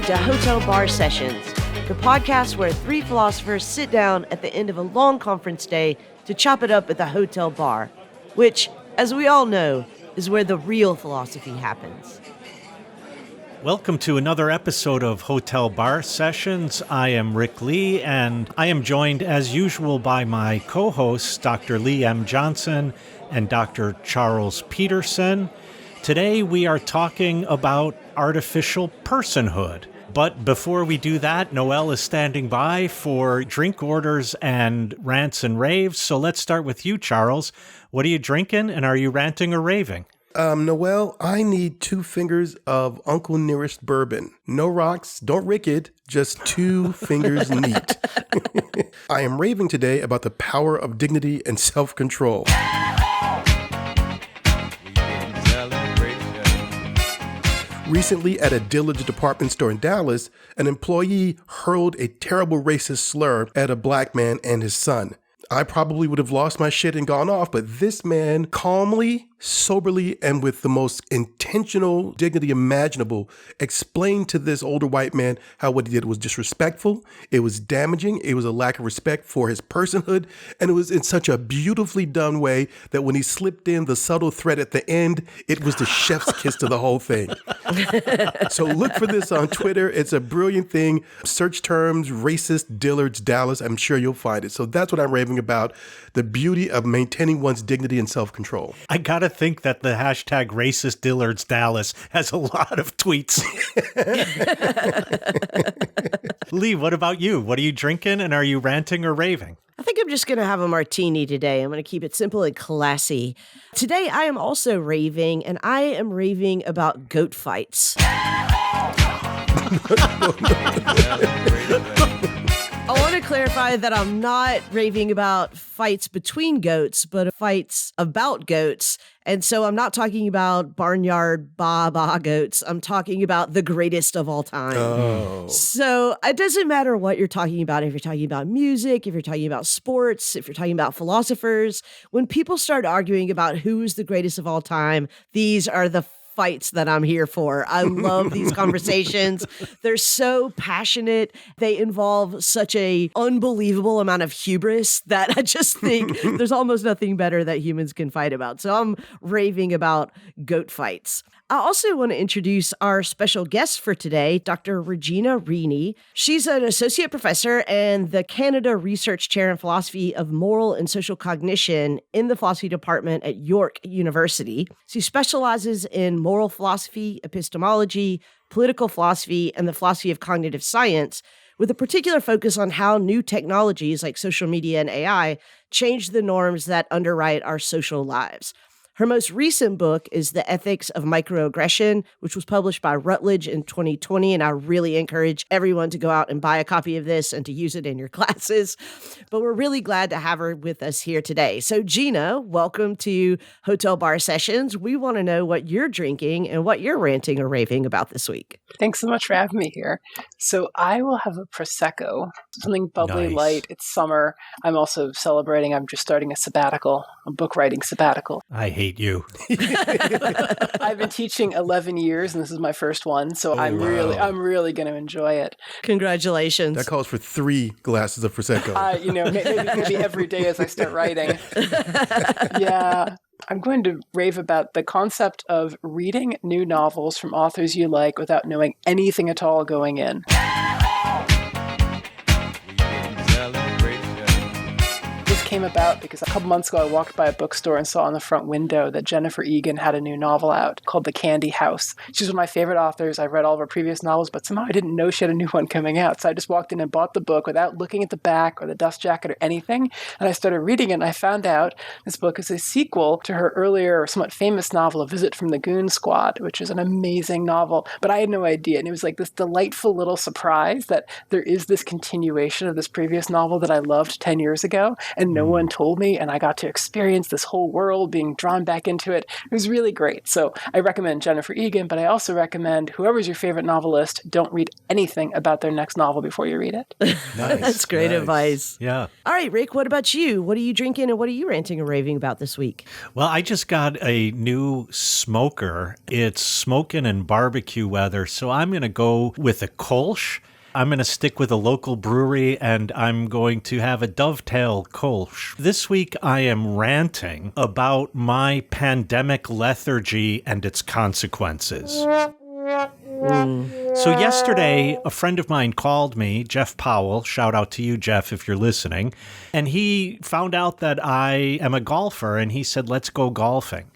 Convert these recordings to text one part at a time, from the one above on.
to Hotel Bar Sessions, the podcast where three philosophers sit down at the end of a long conference day to chop it up at the hotel bar, which, as we all know, is where the real philosophy happens. Welcome to another episode of Hotel Bar Sessions. I am Rick Lee, and I am joined as usual by my co-hosts, Dr. Lee M. Johnson and Dr. Charles Peterson. Today we are talking about artificial personhood. But before we do that, Noelle is standing by for drink orders and rants and raves. So let's start with you, Charles. What are you drinking, and are you ranting or raving? Noelle, I need 2 fingers of Uncle Nearest bourbon. No rocks, don't rick it, just 2 fingers neat. I am raving today about the power of dignity and self-control. Recently, at a Dillard's department store in Dallas, an employee hurled a terrible racist slur at a black man and his son. I probably would have lost my shit and gone off, but this man calmly, soberly, and with the most intentional dignity imaginable explained to this older white man how what he did was disrespectful, it was damaging, it was a lack of respect for his personhood, and it was in such a beautifully done way that when he slipped in the subtle threat at the end, it was the chef's kiss to the whole thing. So look for this on Twitter. It's a brilliant thing. Search terms, racist Dillard's Dallas. I'm sure you'll find it. So that's what I'm raving about, the beauty of maintaining one's dignity and self-control. I gotta think that the hashtag racist Dillard's Dallas has a lot of tweets. Lee, what about you? What are you drinking, and are you ranting or raving? I think I'm just going to have a martini today. I'm going to keep it simple and classy. Today, I am also raving, and I am raving about goat fights. I want to clarify that I'm not raving about fights between goats, but fights about goats. And so I'm not talking about barnyard ba goats. I'm talking about the greatest of all time. Oh. So it doesn't matter what you're talking about. If you're talking about music, if you're talking about sports, if you're talking about philosophers, when people start arguing about who is the greatest of all time, these are the fights that I'm here for. I love these conversations. They're so passionate. They involve such a unbelievable amount of hubris that I just think there's almost nothing better that humans can fight about. So I'm raving about goat fights. I also want to introduce our special guest for today, Dr. Regina Rini. She's an associate professor and the Canada Research Chair in Philosophy of Moral and Social Cognition in the philosophy department at York University. She specializes in moral philosophy, epistemology, political philosophy, and the philosophy of cognitive science, with a particular focus on how new technologies like social media and AI change the norms that underwrite our social lives. Her most recent book is The Ethics of Microaggression, which was published by Routledge in 2020, and I really encourage everyone to go out and buy a copy of this and to use it in your classes. But we're really glad to have her with us here today. So Gina, welcome to Hotel Bar Sessions. We want to know what you're drinking and what you're ranting or raving about this week. Thanks so much for having me here. So I will have a Prosecco, something bubbly Nice. light. It's summer. I'm also celebrating. I'm just starting a sabbatical, a book writing sabbatical. I hate you. I've been teaching 11 years, and this is my first one. So I'm wow. really going to enjoy it. Congratulations. That calls for 3 glasses of Prosecco. Maybe every day as I start writing. Yeah. I'm going to rave about the concept of reading new novels from authors you like without knowing anything at all going in. Came about because a couple months ago I walked by a bookstore and saw on the front window that Jennifer Egan had a new novel out called The Candy House. She's one of my favorite authors. I read all of her previous novels, but somehow I didn't know she had a new one coming out. So I just walked in and bought the book without looking at the back or the dust jacket or anything. And I started reading it, and I found out this book is a sequel to her earlier, somewhat famous novel, A Visit from the Goon Squad, which is an amazing novel. But I had no idea. And it was like this delightful little surprise that there is this continuation of this previous novel that I loved 10 years ago, and no no one told me, and I got to experience this whole world being drawn back into it. It was really great. So I recommend Jennifer Egan, but I also recommend whoever's your favorite novelist, don't read anything about their next novel before you read it. Nice. That's great advice. Yeah. All right, Rick, what about you? What are you drinking and what are you ranting and raving about this week? Well, I just got a new smoker. It's smoking and barbecue weather, so I'm going to go with a Kolsch. I'm going to stick with a local brewery, and I'm going to have a Dovetail Kolsch. This week, I am ranting about my pandemic lethargy and its consequences. So yesterday, a friend of mine called me, Jeff Powell, shout out to you, Jeff, if you're listening, and he found out that I am a golfer, and he said, let's go golfing.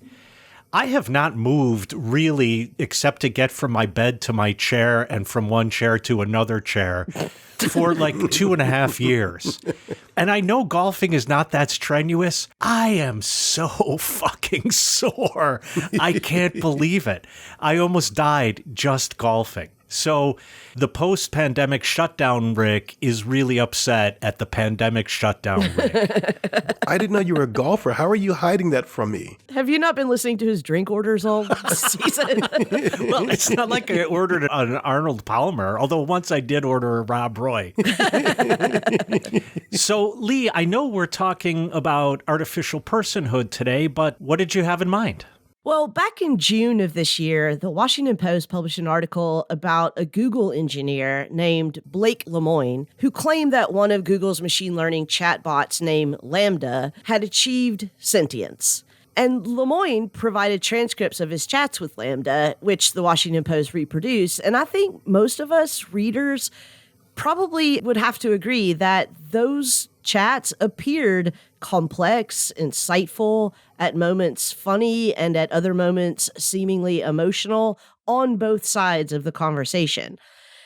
I have not moved really except to get from my bed to my chair and from one chair to another chair for like 2.5 years. And I know golfing is not that strenuous. I am so fucking sore. I can't believe it. I almost died just golfing. So the post-pandemic shutdown Rick is really upset at the pandemic shutdown Rick. I didn't know you were a golfer. How are you hiding that from me? Have you not been listening to his drink orders all season? Well, it's not like I ordered an Arnold Palmer, although once I did order a Rob Roy. So, Lee, I know we're talking about artificial personhood today, but what did you have in mind? Well, back in June of this year, the Washington Post published an article about a Google engineer named Blake Lemoine, who claimed that one of Google's machine learning chatbots named Lambda had achieved sentience. And Lemoine provided transcripts of his chats with Lambda, which the Washington Post reproduced. And I think most of us readers probably would have to agree that those chats appeared complex, insightful, at moments funny, and at other moments seemingly emotional on both sides of the conversation.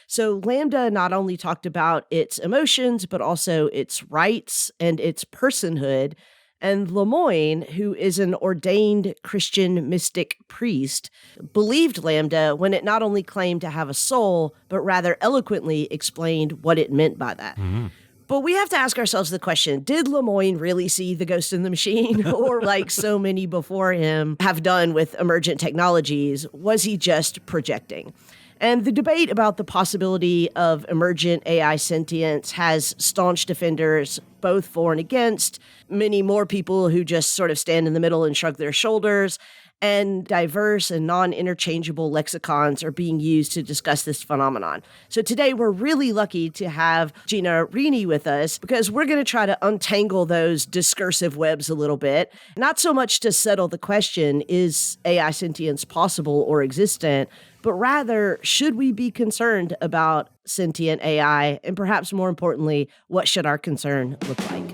So Lambda not only talked about its emotions, but also its rights and its personhood. And Lemoine, who is an ordained Christian mystic priest, believed Lambda when it not only claimed to have a soul, but rather eloquently explained what it meant by that. Mm-hmm. But we have to ask ourselves the question, did Lemoine really see the ghost in the machine? Or like so many before him have done with emergent technologies, was he just projecting? And the debate about the possibility of emergent AI sentience has staunch defenders, both for and against, many more people who just sort of stand in the middle and shrug their shoulders, and diverse and non-interchangeable lexicons are being used to discuss this phenomenon. So today we're really lucky to have Regina Rini with us because we're going to try to untangle those discursive webs a little bit, not so much to settle the question, is AI sentience possible or existent, but rather, should we be concerned about sentient AI? And perhaps more importantly, what should our concern look like?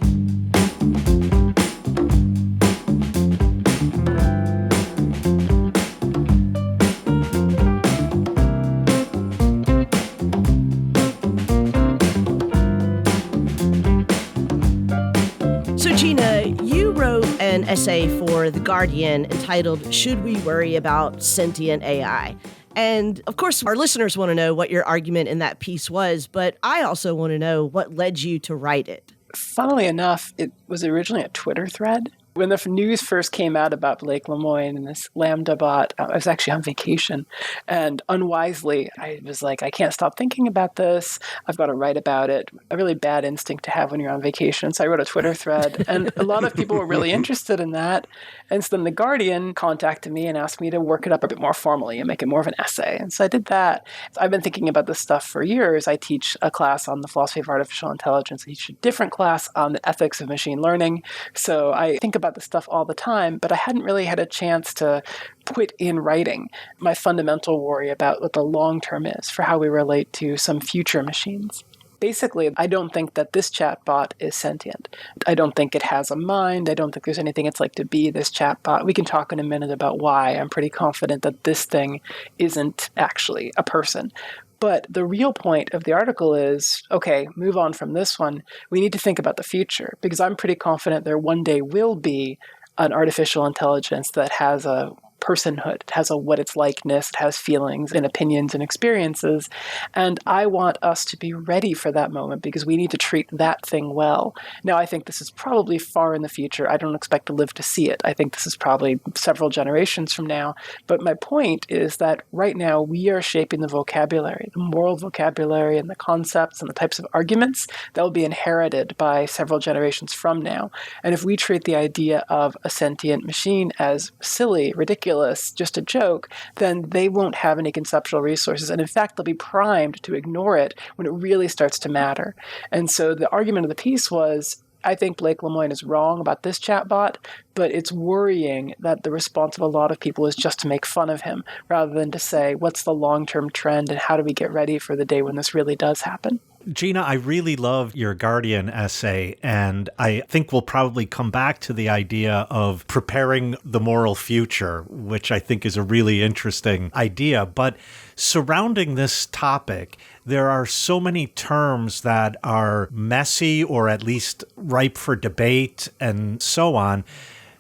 So Gina, you wrote an essay for The Guardian entitled, Should We Worry About Sentient AI? And of course, our listeners want to know what your argument in that piece was, but I also want to know what led you to write it. Funnily enough, it was originally a Twitter thread. When the news first came out about Blake Lemoine and this Lambda bot, I was actually on vacation. And unwisely, I was like, I can't stop thinking about this. I've got to write about it. A really bad instinct to have when you're on vacation. So I wrote a Twitter thread. And a lot of people were really interested in that. And so then The Guardian contacted me and asked me to work it up a bit more formally and make it more of an essay. And so I did that. I've been thinking about this stuff for years. I teach a class on the philosophy of artificial intelligence. I teach a different class on the ethics of machine learning. So I think about this stuff all the time, but I hadn't really had a chance to put in writing my fundamental worry about what the long term is for how we relate to some future machines. Basically, I don't think that this chatbot is sentient. I don't think it has a mind. I don't think there's anything it's like to be this chatbot. We can talk in a minute about why. I'm pretty confident that this thing isn't actually a person. But the real point of the article is, okay, move on from this one. We need to think about the future because I'm pretty confident there one day will be an artificial intelligence that has a personhood. It has a what it's likeness. It has feelings and opinions and experiences. And I want us to be ready for that moment because we need to treat that thing well. Now, I think this is probably far in the future. I don't expect to live to see it. I think this is probably several generations from now. But my point is that right now we are shaping the vocabulary, the moral vocabulary and the concepts and the types of arguments that will be inherited by several generations from now. And if we treat the idea of a sentient machine as silly, ridiculous, just a joke, then they won't have any conceptual resources. And in fact, they'll be primed to ignore it when it really starts to matter. And so the argument of the piece was, I think Blake Lemoine is wrong about this chatbot, but it's worrying that the response of a lot of people is just to make fun of him rather than to say, what's the long-term trend and how do we get ready for the day when this really does happen? Gina, I really love your Guardian essay, and I think we'll probably come back to the idea of preparing the moral future, which I think is a really interesting idea. But surrounding this topic, there are so many terms that are messy or at least ripe for debate and so on.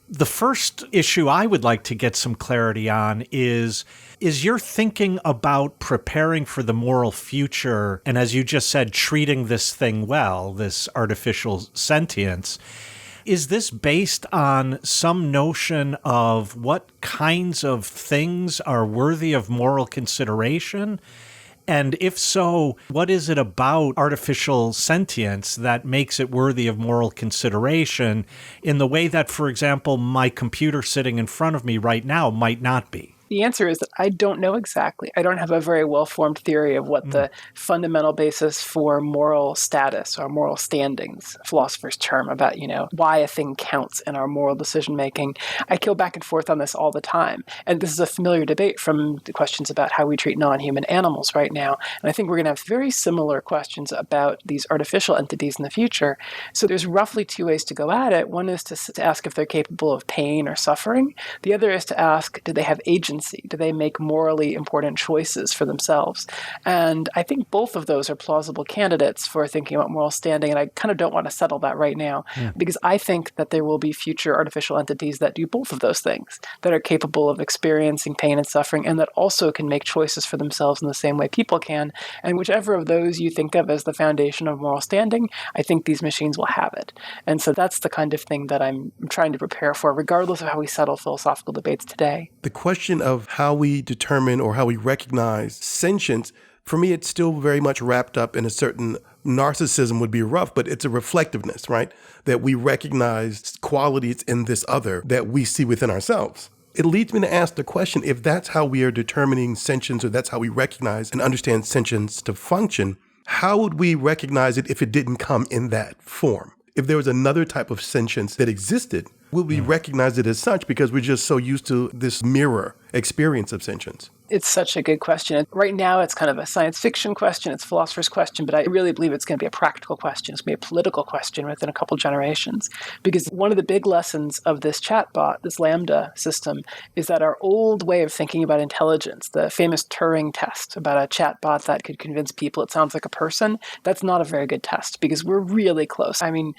The first issue I would like to get some clarity on is your thinking about preparing for the moral future, and as you just said, treating this thing well, this artificial sentience, is this based on some notion of what kinds of things are worthy of moral consideration? And if so, what is it about artificial sentience that makes it worthy of moral consideration in the way that, for example, my computer sitting in front of me right now might not be? The answer is that I don't know exactly. I don't have a very well-formed theory of what the fundamental basis for moral status or moral standings, a philosopher's term about, why a thing counts in our moral decision-making. I go back and forth on this all the time. And this is a familiar debate from the questions about how we treat non-human animals right now. And I think we're going to have very similar questions about these artificial entities in the future. So there's roughly two ways to go at it. One is to ask if they're capable of pain or suffering. The other is to ask, do they have agency? Do they make morally important choices for themselves? And I think both of those are plausible candidates for thinking about moral standing. And I kind of don't want to settle that right now because I think that there will be future artificial entities that do both of those things, that are capable of experiencing pain and suffering and that also can make choices for themselves in the same way people can. And whichever of those you think of as the foundation of moral standing, I think these machines will have it. And so that's the kind of thing that I'm trying to prepare for, regardless of how we settle philosophical debates today. The question of how we determine or how we recognize sentience, for me, it's still very much wrapped up in a certain narcissism would be rough, but it's a reflectiveness, right? That we recognize qualities in this other that we see within ourselves. It leads me to ask the question, if that's how we are determining sentience or that's how we recognize and understand sentience to function, how would we recognize it if it didn't come in that form? If there was another type of sentience that existed, would we recognize it as such because we're just so used to this mirror experience of sentience? It's such a good question. Right now, it's kind of a science fiction question. It's a philosopher's question, but I really believe it's going to be a practical question. It's going to be a political question within a couple generations. Because one of the big lessons of this chatbot, this Lambda system, is that our old way of thinking about intelligence, the famous Turing test about a chatbot that could convince people it sounds like a person, that's not a very good test because we're really close. I mean,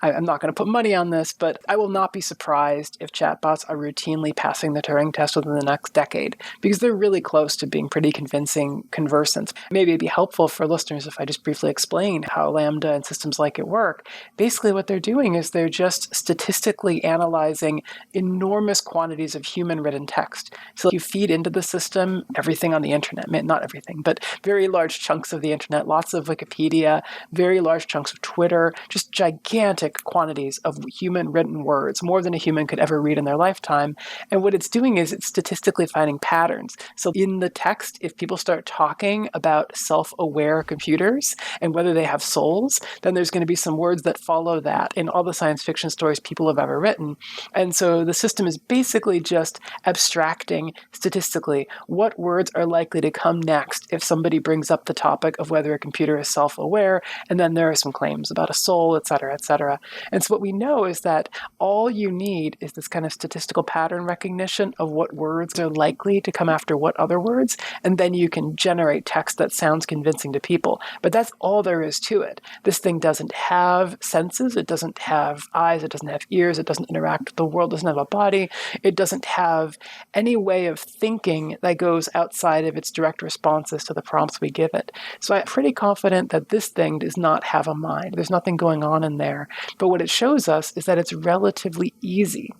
I'm not going to put money on this, but I will not be surprised if chatbots are routinely passing the Turing test within the next decade because they're really close to being pretty convincing conversants. Maybe it'd be helpful for listeners if I just briefly explain how Lambda and systems like it work. Basically, what they're doing is they're just statistically analyzing enormous quantities of human-written text. So you feed into the system everything on the internet, not everything, but very large chunks of the internet, lots of Wikipedia, very large chunks of Twitter, just gigantic quantities of human-written words, more than a human could ever read in their lifetime. And what it's doing is it's statistically finding patterns. So in the text, if people start talking about self-aware computers and whether they have souls, then there's going to be some words that follow that in all the science fiction stories people have ever written. And so the system is basically just abstracting statistically what words are likely to come next if somebody brings up the topic of whether a computer is self-aware, and then there are some claims about a soul, et cetera, et cetera. And so what we know is that all you need is this kind of statistical pattern recognition of what words are likely to come after what out other words, and then you can generate text that sounds convincing to people. But that's all there is to it. This thing doesn't have senses, it doesn't have eyes, it doesn't have ears, it doesn't interact with the world, doesn't have a body, it doesn't have any way of thinking that goes outside of its direct responses to the prompts we give it. So I'm pretty confident that this thing does not have a mind. There's nothing going on in there. But what it shows us is that it's relatively easy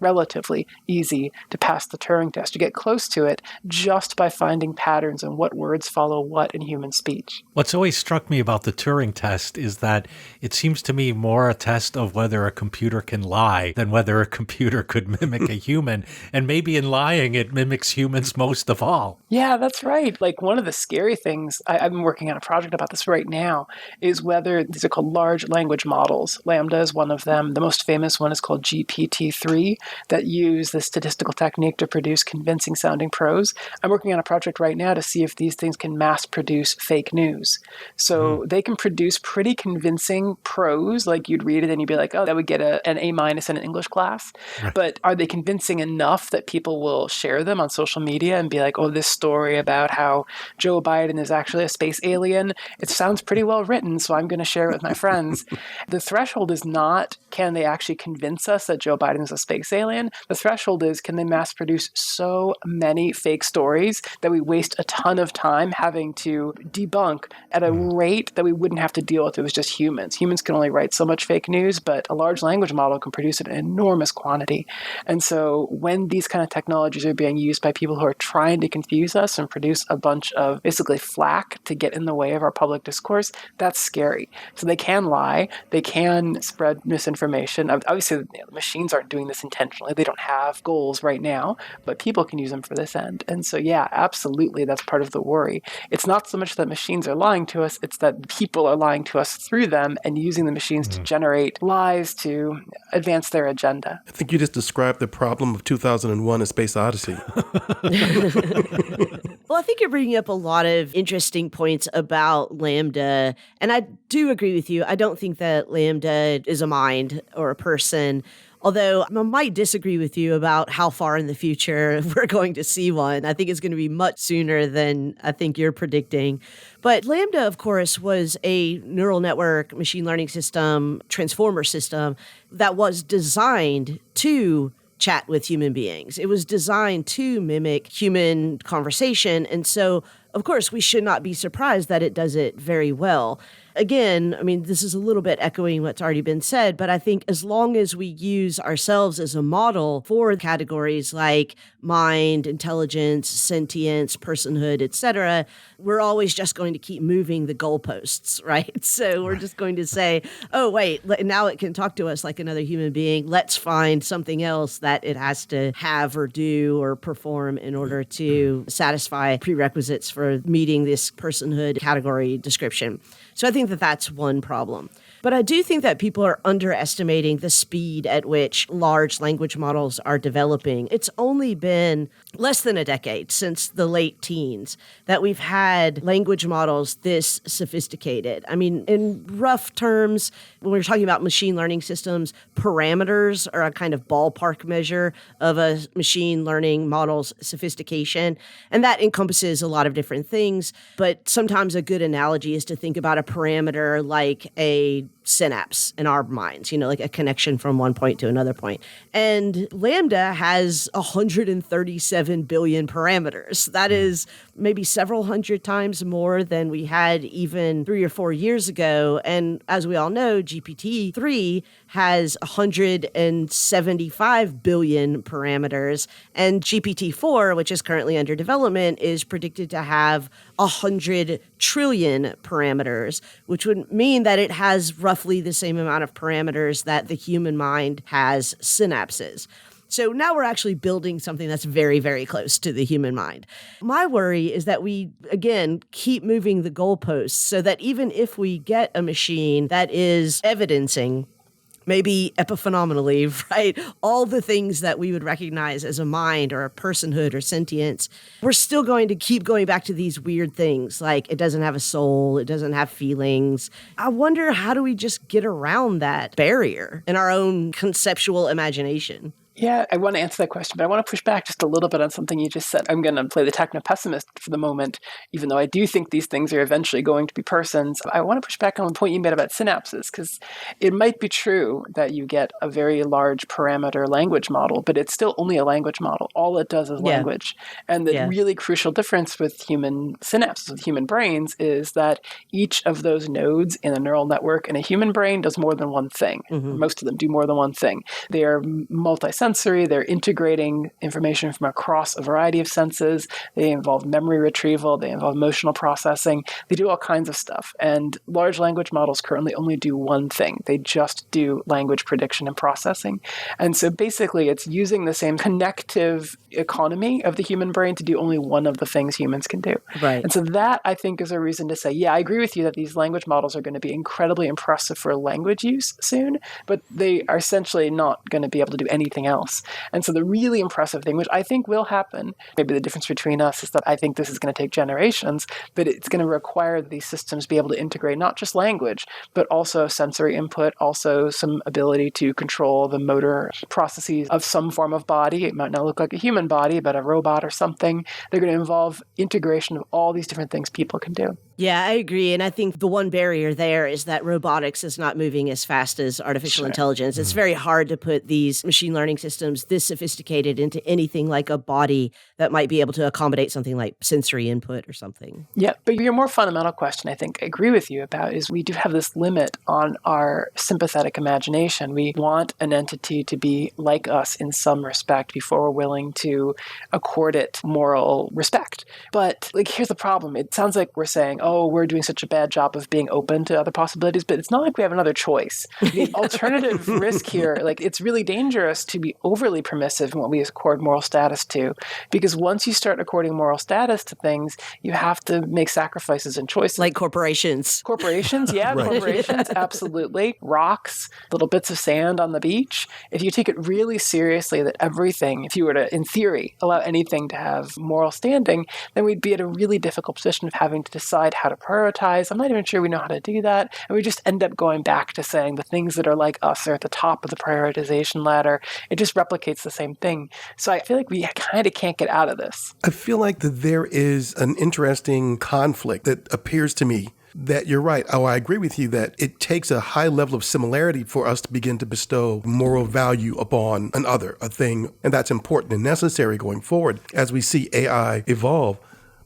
to pass the Turing test. You get close to it just by finding patterns in what words follow what in human speech. What's always struck me about the Turing test is that it seems to me more a test of whether a computer can lie than whether a computer could mimic a human. And maybe in lying, it mimics humans most of all. Yeah, that's right. Like one of the scary things, I've been working on a project about this right now, is whether these are called large language models. Lambda is one of them. The most famous one is called GPT-3 that use the statistical technique to produce convincing sounding prose. I'm working on a project right now to see if these things can mass produce fake news. So they can produce pretty convincing prose, like you'd read it and you'd be like, oh, that would get an A- in an English class. Right. But are they convincing enough that people will share them on social media and be like, oh, this story about how Joe Biden is actually a space alien, it sounds pretty well written, so I'm going to share it with my friends. The threshold is not, can they actually convince us that Joe Biden is a space alien? The threshold is, can they mass produce so many fake stories that we waste a ton of time having to debunk at a rate that we wouldn't have to deal with if it was just humans. Humans can only write so much fake news, but a large language model can produce an enormous quantity. And so when these kind of technologies are being used by people who are trying to confuse us and produce a bunch of basically flack to get in the way of our public discourse, that's scary. So they can lie, they can spread misinformation. Obviously, machines aren't doing this intentionally. They don't have goals right now, but people can use them for this end. And so, yeah, absolutely, that's part of the worry. It's not so much that machines are lying to us, it's that people are lying to us through them and using the machines to generate lies to advance their agenda. I think you just described the problem of 2001: A Space Odyssey. Well, I think you're bringing up a lot of interesting points about Lambda, and I do agree with you. I don't think that Lambda is a mind or a person, although I might disagree with you about how far in the future we're going to see one. I think it's going to be much sooner than I think you're predicting. But Lambda, of course, was a neural network, machine learning system, transformer system that was designed to chat with human beings. It was designed to mimic human conversation. And so, of course, we should not be surprised that it does it very well. Again, I mean, this is a little bit echoing what's already been said, but I think as long as we use ourselves as a model for categories like mind, intelligence, sentience, personhood, etc., we're always just going to keep moving the goalposts, right? So we're just going to say, oh, wait, now it can talk to us like another human being. Let's find something else that it has to have or do or perform in order to satisfy prerequisites for meeting this personhood category description. So I think that that's one problem. But I do think that people are underestimating the speed at which large language models are developing. It's only been less than a decade since the late teens that we've had language models this sophisticated. I mean, in rough terms, when we're talking about machine learning systems, parameters are a kind of ballpark measure of a machine learning model's sophistication. And that encompasses a lot of different things. But sometimes a good analogy is to think about a parameter like a synapse in our minds, like a connection from one point to another point. And Lambda has 137 billion parameters. That is maybe several hundred times more than we had even 3 or 4 years ago. And as we all know, GPT-3 has 175 billion parameters. And GPT-4, which is currently under development, is predicted to have 100 trillion parameters, which would mean that it has roughly the same amount of parameters that the human mind has synapses. So now we're actually building something that's very, very close to the human mind. My worry is that we, again, keep moving the goalposts so that even if we get a machine that is evidencing maybe epiphenomenally, right, all the things that we would recognize as a mind or a personhood or sentience, we're still going to keep going back to these weird things like it doesn't have a soul, it doesn't have feelings. I wonder, how do we just get around that barrier in our own conceptual imagination? Yeah, I want to answer that question, but I want to push back just a little bit on something you just said. I'm going to play the techno-pessimist for the moment, even though I do think these things are eventually going to be persons. I want to push back on the point you made about synapses, because it might be true that you get a very large parameter language model, but it's still only a language model. All it does is language. And the really crucial difference with human synapses, with human brains, is that each of those nodes in a neural network in a human brain does more than one thing. Most of them do more than one thing. They are multisensory. They're integrating information from across a variety of senses. They involve memory retrieval. They involve emotional processing. They do all kinds of stuff. And large language models currently only do one thing. They just do language prediction and processing. And so basically, it's using the same connective economy of the human brain to do only one of the things humans can do. Right. And so that, I think, is a reason to say, yeah, I agree with you that these language models are going to be incredibly impressive for language use soon, but they are essentially not going to be able to do anything else. And so the really impressive thing, which I think will happen, maybe the difference between us is that I think this is going to take generations, but it's going to require these systems be able to integrate not just language, but also sensory input, also some ability to control the motor processes of some form of body. It might not look like a human body, but a robot or something. They're going to involve integration of all these different things people can do. Yeah, I agree. And I think the one barrier there is that robotics is not moving as fast as artificial intelligence. It's very hard to put these machine learning systems this sophisticated into anything like a body that might be able to accommodate something like sensory input or something. Yeah, but your more fundamental question, I think I agree with you about, is we do have this limit on our sympathetic imagination. We want an entity to be like us in some respect before we're willing to accord it moral respect. But here's the problem. It sounds like we're saying, oh, we're doing such a bad job of being open to other possibilities, but it's not like we have another choice. The alternative risk here, it's really dangerous to be overly permissive in what we accord moral status to, because once you start according moral status to things, you have to make sacrifices and choices. Like corporations. Corporations, yeah, right. Corporations, absolutely. Rocks, little bits of sand on the beach. If you take it really seriously that everything, if you were to, in theory, allow anything to have moral standing, then we'd be at a really difficult position of having to decide how to prioritize. I'm not even sure we know how to do that. And we just end up going back to saying the things that are like us are at the top of the prioritization ladder. It just replicates the same thing. So I feel like we kind of can't get out of this. I feel like that there is an interesting conflict that appears to me that you're right. Oh, I agree with you that it takes a high level of similarity for us to begin to bestow moral value upon an other, a thing, and that's important and necessary going forward as we see AI evolve.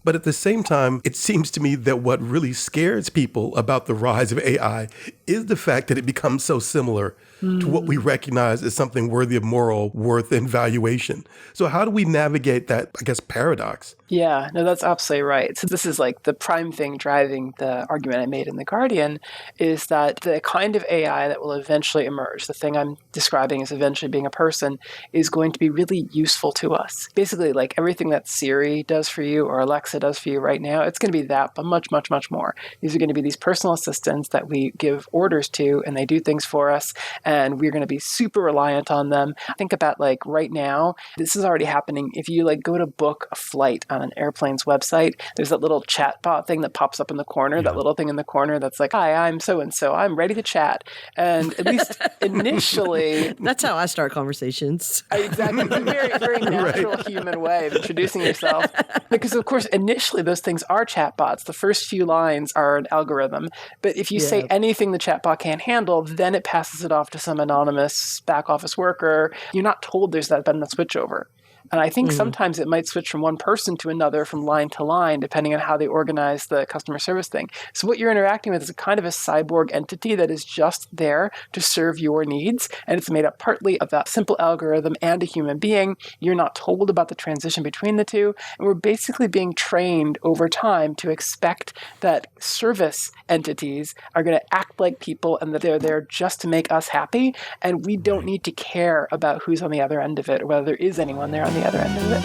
But at the same time, it seems to me that what really scares people about the rise of AI is the fact that it becomes so similar to what we recognize as something worthy of moral worth and valuation. So how do we navigate that, paradox? Yeah, no, that's absolutely right. So this is the prime thing driving the argument I made in The Guardian, is that the kind of AI that will eventually emerge, the thing I'm describing as eventually being a person, is going to be really useful to us. Basically, everything that Siri does for you or Alexa does for you right now, it's going to be that, but much, much, much more. These are going to be these personal assistants that we give orders to, and they do things for us, and we're going to be super reliant on them. Think about right now, this is already happening. If you go to book a flight on an airplane's website, there's that little chat bot thing that pops up in the corner, that little thing in the corner that's hi, I'm so-and-so, I'm ready to chat. And at least initially... That's how I start conversations. Exactly. It's a very, very natural human way of introducing yourself. Because, of course, initially those things are chatbots. The first few lines are an algorithm. But if you say anything the chatbot can't handle, then it passes it off to some anonymous back office worker. You're not told there's been that switchover. And I think sometimes it might switch from one person to another, from line to line, depending on how they organize the customer service thing. So what you're interacting with is a kind of a cyborg entity that is just there to serve your needs. And it's made up partly of that simple algorithm and a human being. You're not told about the transition between the two. And we're basically being trained over time to expect that service entities are going to act like people and that they're there just to make us happy. And we don't need to care about who's on the other end of it, or whether there is anyone there on the other end of it.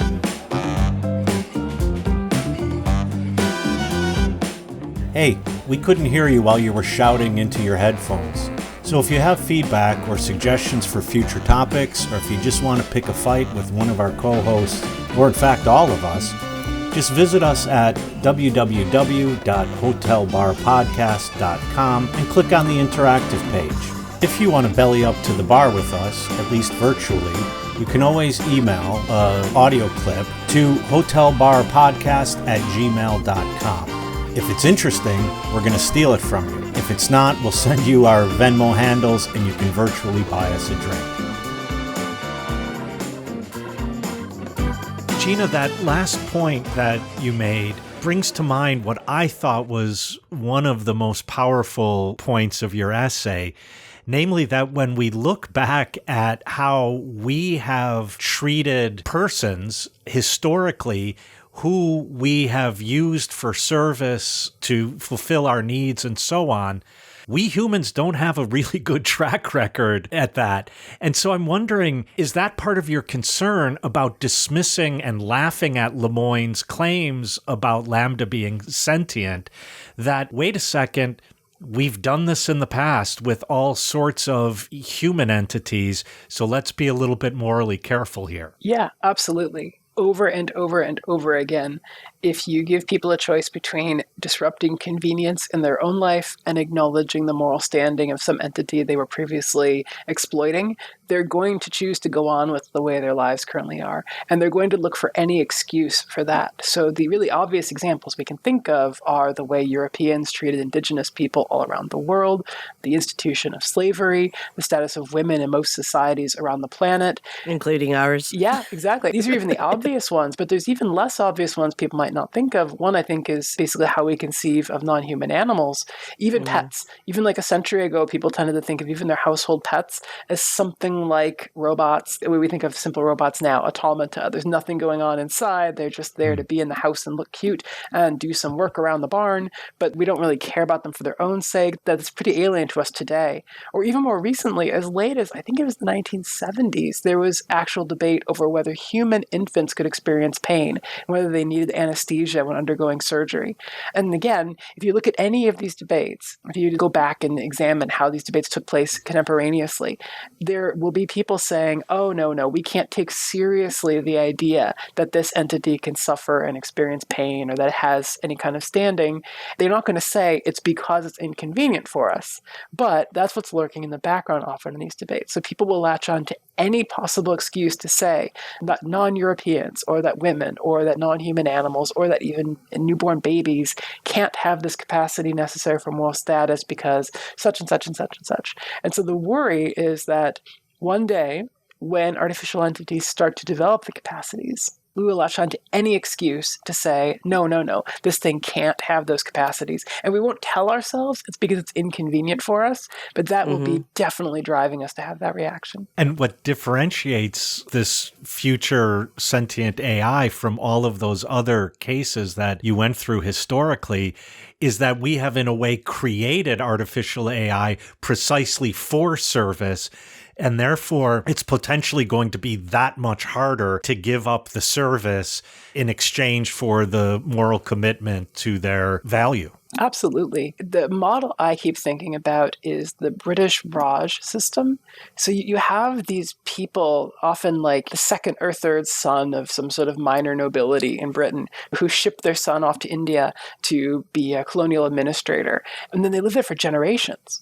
Hey, we couldn't hear you while you were shouting into your headphones. So if you have feedback or suggestions for future topics, or if you just want to pick a fight with one of our co-hosts, or in fact all of us, just visit us at www.hotelbarpodcast.com and click on the interactive page. If you want to belly up to the bar with us, at least virtually, you can always email an audio clip to hotelbarpodcast@gmail.com. If it's interesting, we're going to steal it from you. If it's not, we'll send you our Venmo handles and you can virtually buy us a drink. Gina, that last point that you made brings to mind what I thought was one of the most powerful points of your essay, namely that when we look back at how we have treated persons historically who we have used for service to fulfill our needs and so on, we humans don't have a really good track record at that. And so I'm wondering, is that part of your concern about dismissing and laughing at Lemoyne's claims about Lambda being sentient, that, wait a second, we've done this in the past with all sorts of human entities, so let's be a little bit morally careful here? Yeah, absolutely. Over and over and over again, if you give people a choice between disrupting convenience in their own life and acknowledging the moral standing of some entity they were previously exploiting, they're going to choose to go on with the way their lives currently are. And they're going to look for any excuse for that. So the really obvious examples we can think of are the way Europeans treated indigenous people all around the world, the institution of slavery, the status of women in most societies around the planet. Including ours. Yeah, exactly. These are even the obvious ones, but there's even less obvious ones people might not think of. One, I think, is basically how we conceive of non-human animals, even pets. Even like a century ago, people tended to think of even their household pets as something like robots, the way we think of simple robots now, automata. There's nothing going on inside. They're just there to be in the house and look cute and do some work around the barn, but we don't really care about them for their own sake. That's pretty alien to us today. Or even more recently, as late as I think it was the 1970s, there was actual debate over whether human infants could experience pain and whether they needed anesthesia when undergoing surgery. And again, if you look at any of these debates, if you go back and examine how these debates took place contemporaneously, there will be people saying, oh, no, we can't take seriously the idea that this entity can suffer and experience pain or that it has any kind of standing. They're not going to say it's because it's inconvenient for us. But that's what's lurking in the background often in these debates. So people will latch on to any possible excuse to say that non-Europeans or that women or that non-human animals or that even newborn babies can't have this capacity necessary for moral status because such and such and such and such. And so the worry is that one day when artificial entities start to develop the capacities, we will latch on to any excuse to say, no, this thing can't have those capacities. And we won't tell ourselves it's because it's inconvenient for us, but that will be definitely driving us to have that reaction. And what differentiates this future sentient AI from all of those other cases that you went through historically is that we have, in a way, created artificial AI precisely for service. And therefore, it's potentially going to be that much harder to give up the service in exchange for the moral commitment to their value. Absolutely. The model I keep thinking about is the British Raj system. So you have these people, often like the second or third son of some sort of minor nobility in Britain, who ship their son off to India to be a colonial administrator. And then they live there for generations,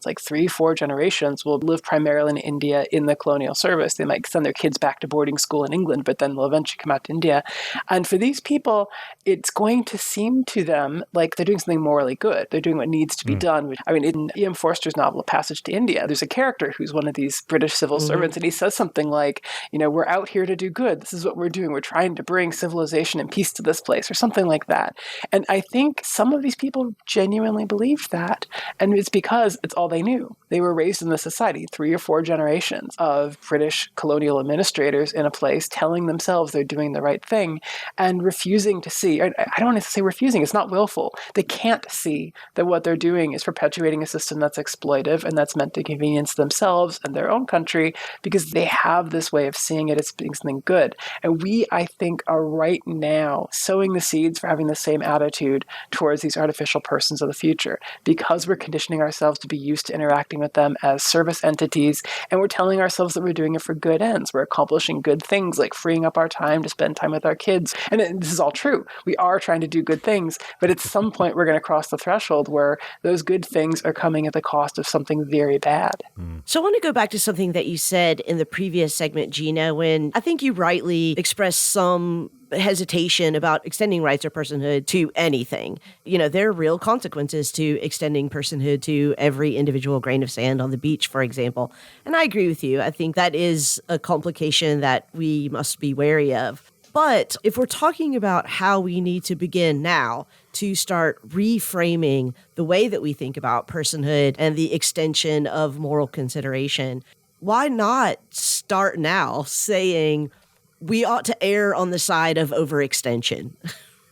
like 3-4 generations will live primarily in India in the colonial service. They might send their kids back to boarding school in England, but then they'll eventually come out to India. And for these people, it's going to seem to them like they're doing something morally good. They're doing what needs to be done. I mean, in E.M. Forster's novel, A Passage to India, there's a character who's one of these British civil servants, and he says something like, we're out here to do good. This is what we're doing. We're trying to bring civilization and peace to this place, or something like that. And I think some of these people genuinely believed that, and it's because it's all they knew. They were raised in the society, 3 or 4 generations of British colonial administrators in a place telling themselves they're doing the right thing and refusing to see. I don't want to say refusing. It's not willful. They can't see that what they're doing is perpetuating a system that's exploitive and that's meant to convenience themselves and their own country because they have this way of seeing it as being something good. And we, I think, are right now sowing the seeds for having the same attitude towards these artificial persons of the future because we're conditioning ourselves to be used to interacting with them as service entities, and we're telling ourselves that we're doing it for good ends. We're accomplishing good things like freeing up our time to spend time with our kids. And this is all true. We are trying to do good things, but at some point point we're going to cross the threshold where those good things are coming at the cost of something very bad. So I want to go back to something that you said in the previous segment, Gina, when I think you rightly expressed some hesitation about extending rights or personhood to anything. There are real consequences to extending personhood to every individual grain of sand on the beach, for example. And I agree with you. I think that is a complication that we must be wary of. But if we're talking about how we need to begin now to start reframing the way that we think about personhood and the extension of moral consideration, why not start now saying we ought to err on the side of overextension?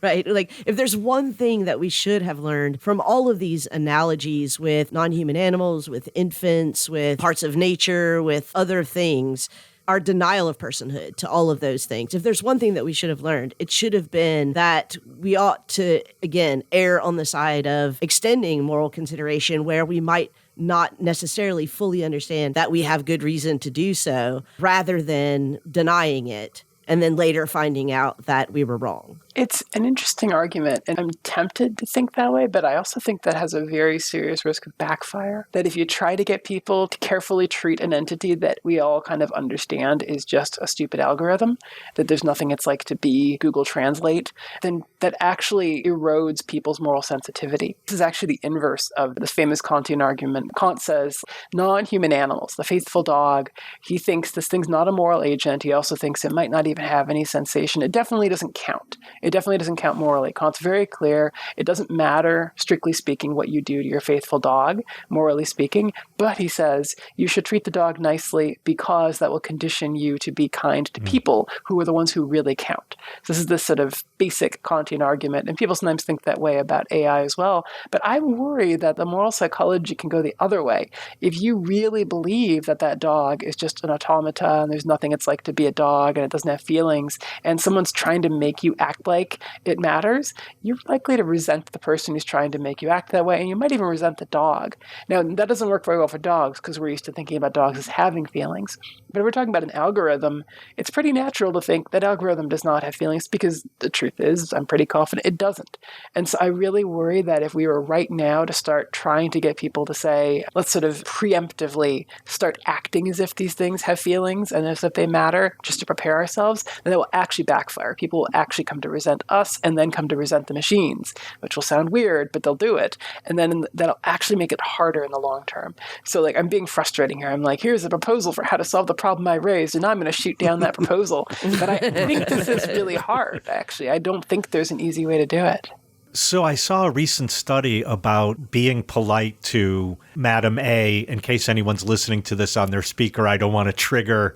Right? Like, if there's one thing that we should have learned from all of these analogies with non-human animals, with infants, with parts of nature, with other things, our denial of personhood to all of those things. If there's one thing that we should have learned, it should have been that we ought to, again, err on the side of extending moral consideration where we might not necessarily fully understand that we have good reason to do so, rather than denying it and then later finding out that we were wrong. It's an interesting argument, and I'm tempted to think that way, but I also think that has a very serious risk of backfire. That if you try to get people to carefully treat an entity that we all kind of understand is just a stupid algorithm, that there's nothing it's like to be Google Translate, then that actually erodes people's moral sensitivity. This is actually the inverse of this famous Kantian argument. Kant says, non-human animals, the faithful dog, he thinks this thing's not a moral agent. He also thinks it might not even have any sensation. It definitely doesn't count. It definitely doesn't count morally. Kant's very clear. It doesn't matter, strictly speaking, what you do to your faithful dog, morally speaking. But he says you should treat the dog nicely because that will condition you to be kind to people who are the ones who really count. So this is this sort of basic Kantian argument. And people sometimes think that way about AI as well. But I worry that the moral psychology can go the other way. If you really believe that that dog is just an automata and there's nothing it's like to be a dog and it doesn't have feelings, and someone's trying to make you act like it matters, you're likely to resent the person who's trying to make you act that way, and you might even resent the dog. Now, that doesn't work very well for dogs because we're used to thinking about dogs as having feelings. But if we're talking about an algorithm, it's pretty natural to think that algorithm does not have feelings because the truth is, I'm pretty confident it doesn't. And so I really worry that if we were right now to start trying to get people to say, let's sort of preemptively start acting as if these things have feelings and as if they matter just to prepare ourselves, then that will actually backfire. People will actually come to resent us and then come to resent the machines, which will sound weird, but they'll do it. And then that'll actually make it harder in the long term. So like, I'm being frustrating here. I'm like, here's a proposal for how to solve the problem I raised, and I'm going to shoot down that proposal. But I think this is really hard, actually. I don't think there's an easy way to do it. So I saw a recent study about being polite to Madam A. In case anyone's listening to this on their speaker, I don't want to trigger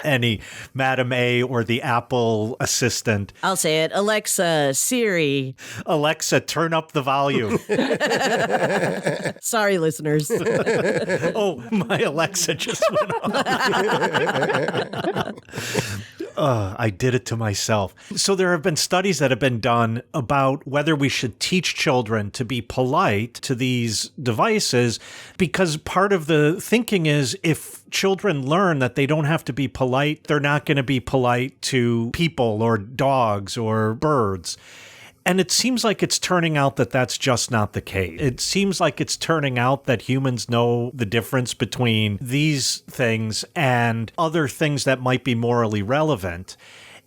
any Madam A or the Apple assistant. I'll say it. Alexa, Siri. Alexa, turn up the volume. Sorry, listeners. Oh, my Alexa just went off. I did it to myself. So there have been studies that have been done about whether we should teach children to be polite to these devices, because part of the thinking is if children learn that they don't have to be polite, they're not going to be polite to people or dogs or birds. And it seems like it's turning out that that's just not the case. It seems like it's turning out that humans know the difference between these things and other things that might be morally relevant.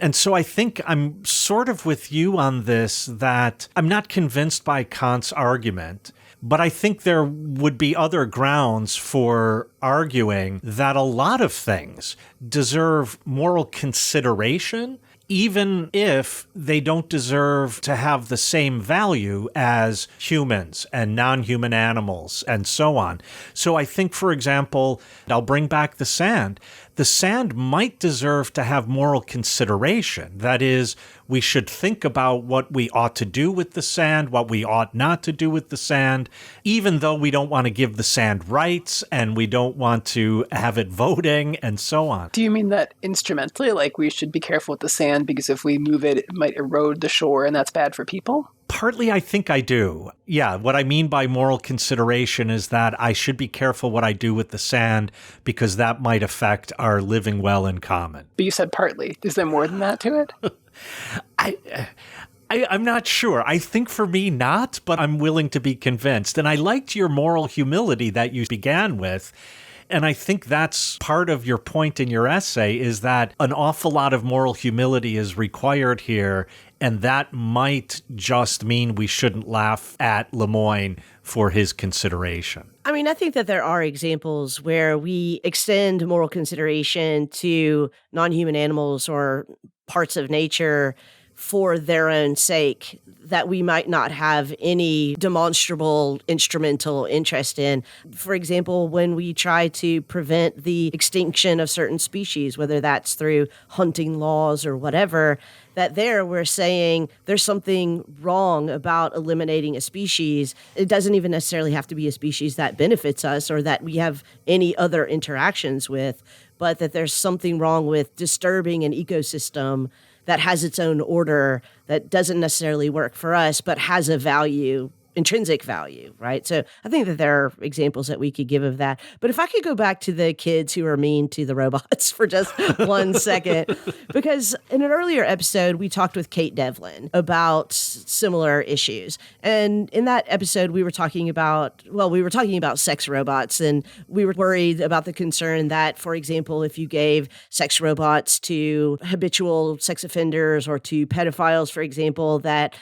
And so I think I'm sort of with you on this, that I'm not convinced by Kant's argument, but I think there would be other grounds for arguing that a lot of things deserve moral consideration, even if they don't deserve to have the same value as humans and non-human animals and so on. So I think, for example, I'll bring back the sand. The sand might deserve to have moral consideration. That is, we should think about what we ought to do with the sand, what we ought not to do with the sand, even though we don't want to give the sand rights and we don't want to have it voting and so on. Do you mean that instrumentally, like we should be careful with the sand because if we move it, it might erode the shore and that's bad for people? Partly, I think I do. Yeah, what I mean by moral consideration is that I should be careful what I do with the sand because that might affect our living well in common. But you said partly. Is there more than that to it? I'm not sure. I think for me, not, but I'm willing to be convinced. And I liked your moral humility that you began with. And I think that's part of your point in your essay, is that an awful lot of moral humility is required here. And that might just mean we shouldn't laugh at Lemoyne for his consideration. I mean, I think that there are examples where we extend moral consideration to non-human animals or parts of nature for their own sake that we might not have any demonstrable instrumental interest in. For example, when we try to prevent the extinction of certain species, whether that's through hunting laws or whatever, that there we're saying there's something wrong about eliminating a species. It doesn't even necessarily have to be a species that benefits us or that we have any other interactions with, but that there's something wrong with disturbing an ecosystem that has its own order that doesn't necessarily work for us, but has a value, intrinsic value, right? So I think that there are examples that we could give of that. But if I could go back to the kids who are mean to the robots for just 1 second, because in an earlier episode, we talked with Kate Devlin about similar issues. And in that episode, we were talking about sex robots, and we were worried about the concern that, for example, if you gave sex robots to habitual sex offenders or to pedophiles, for example, that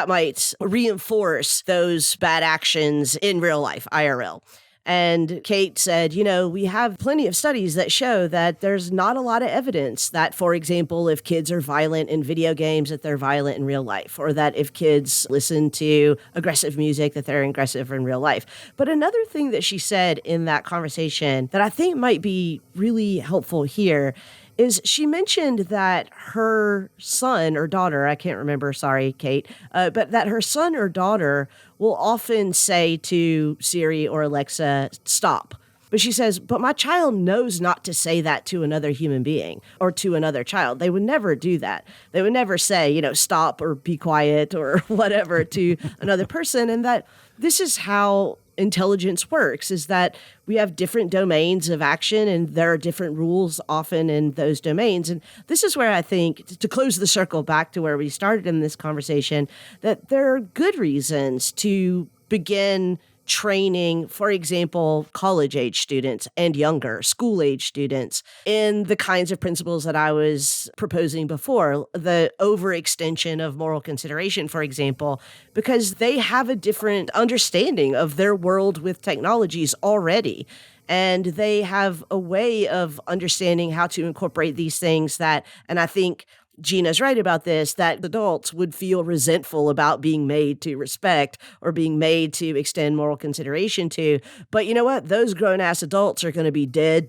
might reinforce those bad actions in real life, IRL. And Kate said, we have plenty of studies that show that there's not a lot of evidence that, for example, if kids are violent in video games, that they're violent in real life, or that if kids listen to aggressive music, that they're aggressive in real life. But another thing that she said in that conversation that I think might be really helpful here is she mentioned that her son or daughter, I can't remember, sorry, Kate, but that her son or daughter will often say to Siri or Alexa, stop. But she says, but my child knows not to say that to another human being or to another child. They would never do that. They would never say, stop or be quiet or whatever to another person. And that this is how intelligence works, is that we have different domains of action and there are different rules often in those domains. And this is where I think, to close the circle back to where we started in this conversation, that there are good reasons to begin training, for example, college-age students and younger, school-age students, in the kinds of principles that I was proposing before, the overextension of moral consideration, for example, because they have a different understanding of their world with technologies already. And they have a way of understanding how to incorporate these things that, and I think Gina's right about this, that adults would feel resentful about being made to respect or being made to extend moral consideration to. But you know what? Those grown-ass adults are going to be dead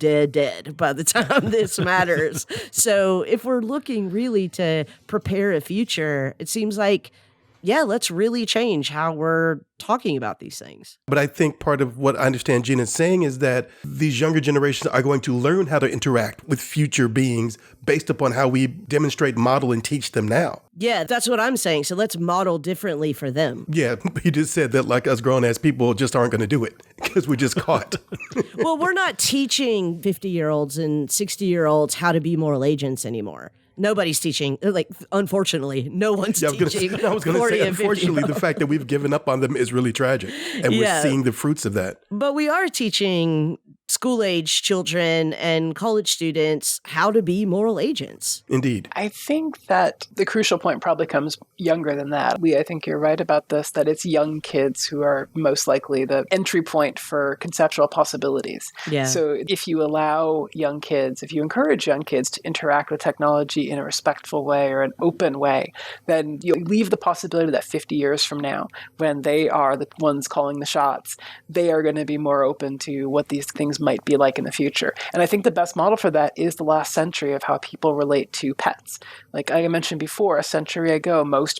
by the time this matters. So if we're looking really to prepare a future, it seems like, let's really change how we're talking about these things. But I think part of what I understand Gina's saying is that these younger generations are going to learn how to interact with future beings based upon how we demonstrate, model, and teach them now. Yeah, that's what I'm saying. So let's model differently for them. Yeah, he just said that like us grown-ass people just aren't going to do it because we're just caught. Well, we're not teaching 50-year-olds and 60-year-olds how to be moral agents anymore. Nobody's teaching, unfortunately, no one's teaching. I was going to say, unfortunately, the fact that we've given up on them is really tragic. And we're seeing the fruits of that. But we are teaching school-age children and college students how to be moral agents. Indeed. I think that the crucial point probably comes younger than that. I think you're right about this, that it's young kids who are most likely the entry point for conceptual possibilities. Yeah. So if you allow young kids, if you encourage young kids to interact with technology in a respectful way or an open way, then you leave the possibility that 50 years from now, when they are the ones calling the shots, they are going to be more open to what these things might be like in the future. And I think the best model for that is the last century of how people relate to pets. Like I mentioned before, a century ago, most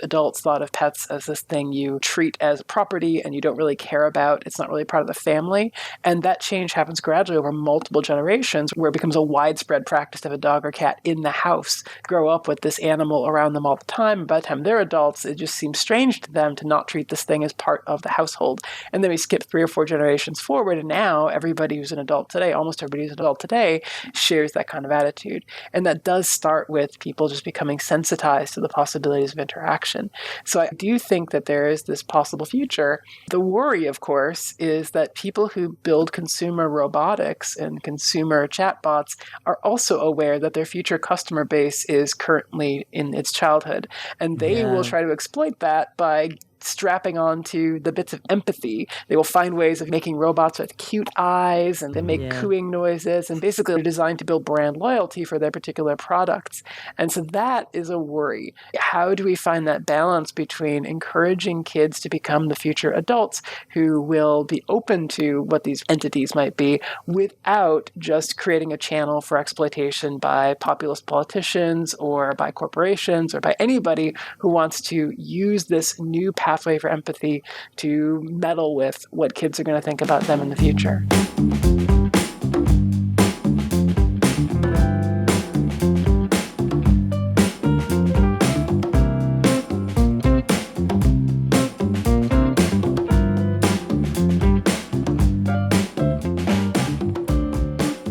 adults thought of pets as this thing you treat as property and you don't really care about. It's not really part of the family. And that change happens gradually over multiple generations, where it becomes a widespread practice to have a dog or cat in the house, grow up with this animal around them all the time. By the time they're adults, it just seems strange to them to not treat this thing as part of the household. And then we skip 3 or 4 generations forward, and now everybody everybody who's an adult today, almost everybody who's an adult today, shares that kind of attitude. And that does start with people just becoming sensitized to the possibilities of interaction. So I do think that there is this possible future. The worry, of course, is that people who build consumer robotics and consumer chatbots are also aware that their future customer base is currently in its childhood. And they will try to exploit that by strapping onto the bits of empathy. They will find ways of making robots with cute eyes, and they make cooing noises, and basically they're designed to build brand loyalty for their particular products. And so that is a worry. How do we find that balance between encouraging kids to become the future adults who will be open to what these entities might be without just creating a channel for exploitation by populist politicians or by corporations or by anybody who wants to use this new pathway for empathy to meddle with what kids are going to think about them in the future.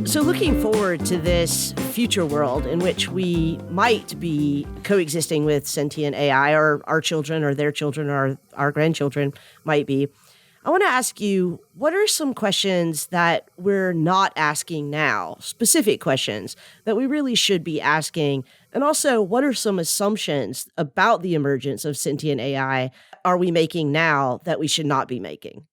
So looking forward to this future world in which we might be coexisting with sentient AI, or our children or their children or our grandchildren might be, I want to ask you, what are some questions that we're not asking now, specific questions that we really should be asking? And also, what are some assumptions about the emergence of sentient AI are we making now that we should not be making?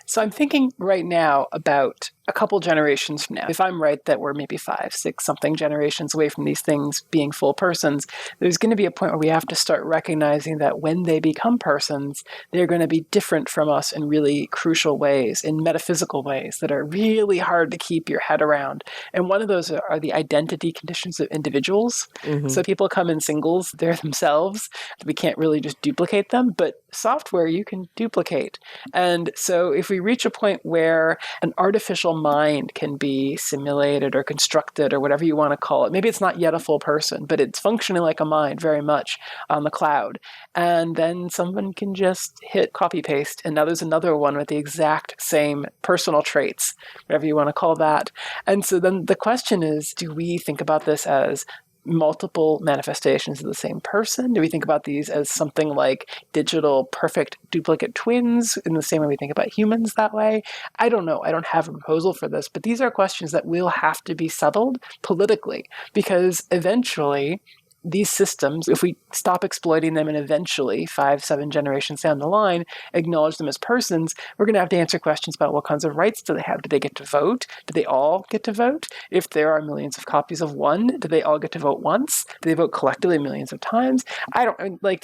So I'm thinking right now about a couple generations from now. If I'm right that we're maybe 5, 6 something generations away from these things being full persons, there's going to be a point where we have to start recognizing that when they become persons, they're going to be different from us in really crucial ways, in metaphysical ways that are really hard to keep your head around. And one of those are the identity conditions of individuals. Mm-hmm. So people come in singles, they're themselves. We can't really just duplicate them, but software you can duplicate. And so if we reach a point where an artificial mind can be simulated or constructed or whatever you want to call it, maybe it's not yet a full person, but it's functioning like a mind very much on the cloud. And then someone can just hit copy paste. And now there's another one with the exact same personal traits, whatever you want to call that. And so then the question is, do we think about this as multiple manifestations of the same person? Do we think about these as something like digital perfect duplicate twins in the same way we think about humans that way? I don't know. I don't have a proposal for this, but these are questions that will have to be settled politically, because eventually these systems, if we stop exploiting them and eventually 5, 7 generations down the line, acknowledge them as persons, we're going to have to answer questions about what kinds of rights do they have? Do they get to vote? Do they all get to vote? If there are millions of copies of one, do they all get to vote once? Do they vote collectively millions of times?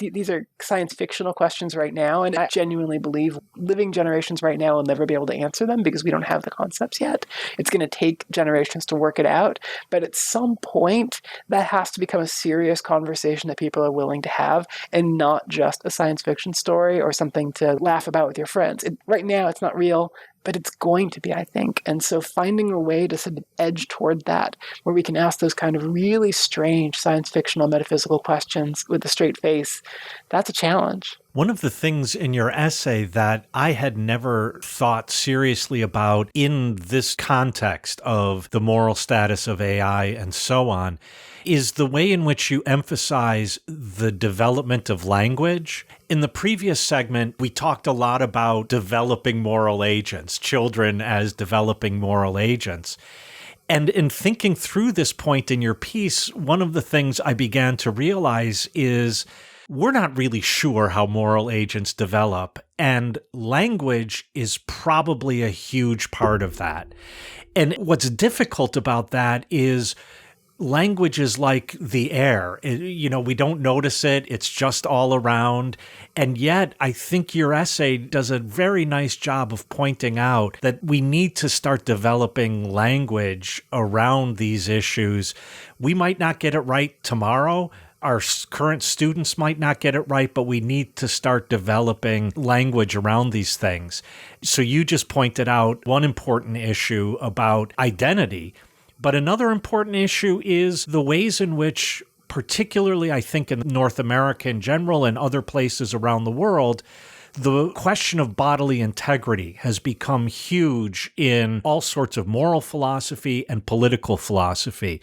These are science fictional questions right now, and I genuinely believe living generations right now will never be able to answer them because we don't have the concepts yet. It's going to take generations to work it out, but at some point that has to become a serious conversation that people are willing to have, and not just a science fiction story or something to laugh about with your friends. Right now, it's not real, but it's going to be, I think. And so finding a way to sort of edge toward that, where we can ask those kind of really strange science fictional metaphysical questions with a straight face, that's a challenge. One of the things in your essay that I had never thought seriously about in this context of the moral status of AI and so on is the way in which you emphasize the development of language. In the previous segment, we talked a lot about developing moral agents, children as developing moral agents. And in thinking through this point in your piece, one of the things I began to realize is we're not really sure how moral agents develop, and language is probably a huge part of that. And what's difficult about that is language is like the air. We don't notice it. It's just all around. And yet, I think your essay does a very nice job of pointing out that we need to start developing language around these issues. We might not get it right tomorrow. Our current students might not get it right, but we need to start developing language around these things. So you just pointed out one important issue about identity. But another important issue is the ways in which, particularly I think in North America in general and other places around the world, the question of bodily integrity has become huge in all sorts of moral philosophy and political philosophy.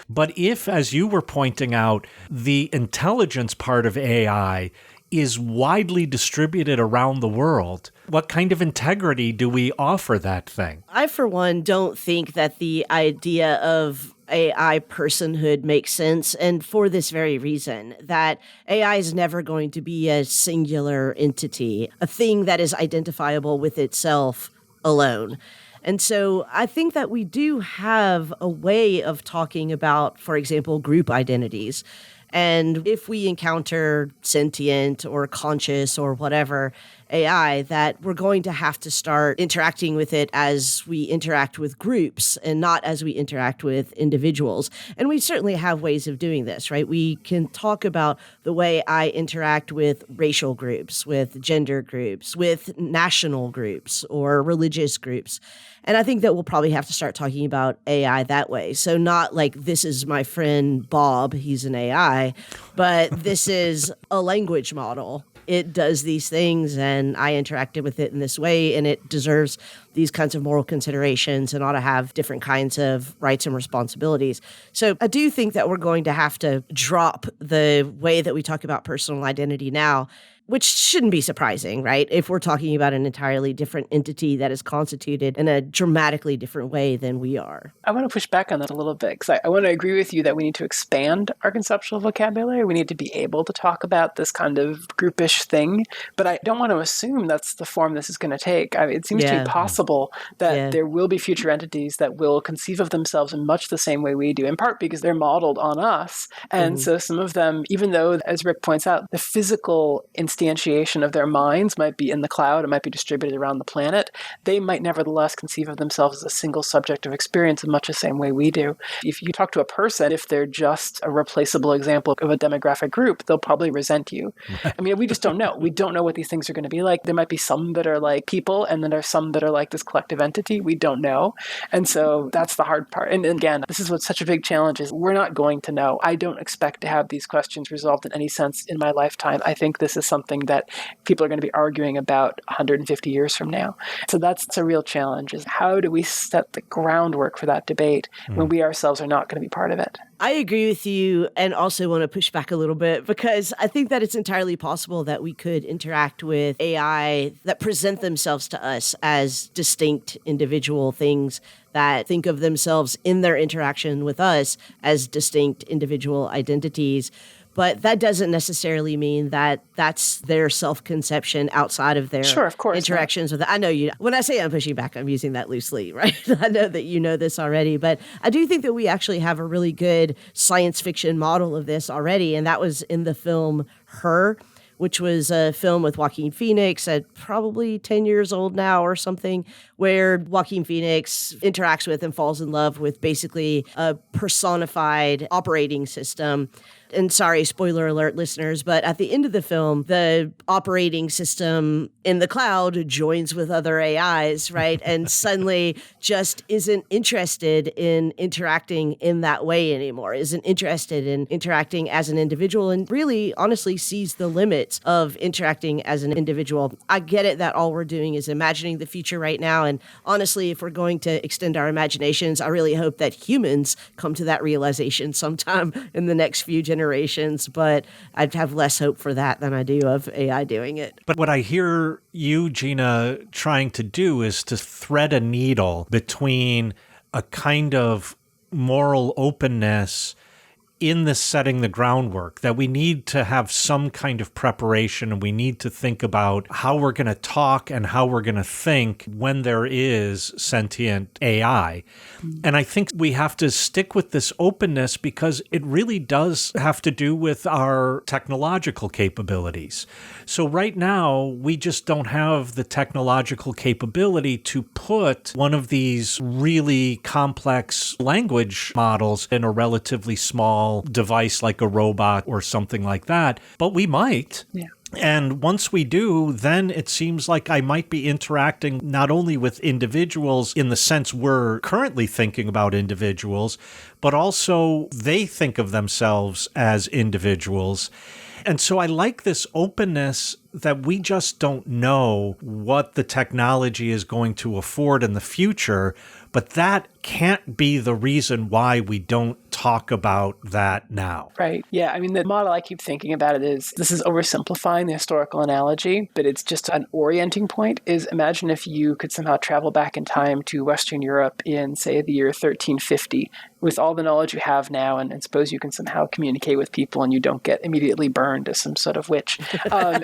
But if, as you were pointing out, the intelligence part of AI is widely distributed around the world, what kind of integrity do we offer that thing? I, for one, don't think that the idea of AI personhood makes sense. And for this very reason, that AI is never going to be a singular entity, a thing that is identifiable with itself alone. And so I think that we do have a way of talking about, for example, group identities. And if we encounter sentient or conscious or whatever AI, that we're going to have to start interacting with it as we interact with groups and not as we interact with individuals. And we certainly have ways of doing this, right? We can talk about the way I interact with racial groups, with gender groups, with national groups or religious groups. And I think that we'll probably have to start talking about AI that way. So not like, this is my friend Bob, he's an AI, but this is a language model. It does these things and I interacted with it in this way and it deserves these kinds of moral considerations and ought to have different kinds of rights and responsibilities. So I do think that we're going to have to drop the way that we talk about personal identity now, which shouldn't be surprising, right? If we're talking about an entirely different entity that is constituted in a dramatically different way than we are. I want to push back on that a little bit because I want to agree with you that we need to expand our conceptual vocabulary. We need to be able to talk about this kind of groupish thing, but I don't want to assume that's the form this is going to take. I mean, it seems to be possible that there will be future entities that will conceive of themselves in much the same way we do, in part because they're modeled on us. And so some of them, even though, as Rick points out, the physical instantiation of their minds might be in the cloud, it might be distributed around the planet, they might nevertheless conceive of themselves as a single subject of experience in much the same way we do. If you talk to a person, if they're just a replaceable example of a demographic group, they'll probably resent you. I mean, we just don't know. We don't know what these things are going to be like. There might be some that are like people, and then there's some that are like this collective entity. We don't know. And so that's the hard part. And again, this is what's such a big challenge is we're not going to know. I don't expect to have these questions resolved in any sense in my lifetime. I think this is something that people are going to be arguing about 150 years from now. So that's a real challenge, is how do we set the groundwork for that debate when we ourselves are not going to be part of it? I agree with you and also want to push back a little bit because I think that it's entirely possible that we could interact with AI that present themselves to us as distinct individual things that think of themselves in their interaction with us as distinct individual identities. But that doesn't necessarily mean that that's their self-conception outside of their interactions with it. I know you, when I say I'm pushing back, I'm using that loosely, right? I know that you know this already, but I do think that we actually have a really good science fiction model of this already. And that was in the film Her, which was a film with Joaquin Phoenix at probably 10 years old now or something, where Joaquin Phoenix interacts with and falls in love with basically a personified operating system. And sorry, spoiler alert, listeners, but at the end of the film, the operating system in the cloud joins with other AIs, right? And suddenly just isn't interested in interacting in that way anymore, isn't interested in interacting as an individual, and really, honestly, sees the limits of interacting as an individual. I get it that all we're doing is imagining the future right now. And honestly, if we're going to extend our imaginations, I really hope that humans come to that realization sometime in the next few generations. But I'd have less hope for that than I do of AI doing it. But what I hear you, Gina, trying to do is to thread a needle between a kind of moral openness in this setting the groundwork, that we need to have some kind of preparation and we need to think about how we're going to talk and how we're going to think when there is sentient AI. And I think we have to stick with this openness because it really does have to do with our technological capabilities. So right now, we just don't have the technological capability to put one of these really complex language models in a relatively small device like a robot or something like that, but we might. Yeah. And once we do, then it seems like I might be interacting not only with individuals in the sense we're currently thinking about individuals, but also they think of themselves as individuals. And so I like this openness that we just don't know what the technology is going to afford in the future, but that can't be the reason why we don't talk about that now. Right. Yeah. I mean, the model I keep thinking about it is, this is oversimplifying the historical analogy, but it's just an orienting point, is imagine if you could somehow travel back in time to Western Europe in, say, the year 1350, with all the knowledge you have now, and suppose you can somehow communicate with people and you don't get immediately burned as some sort of witch.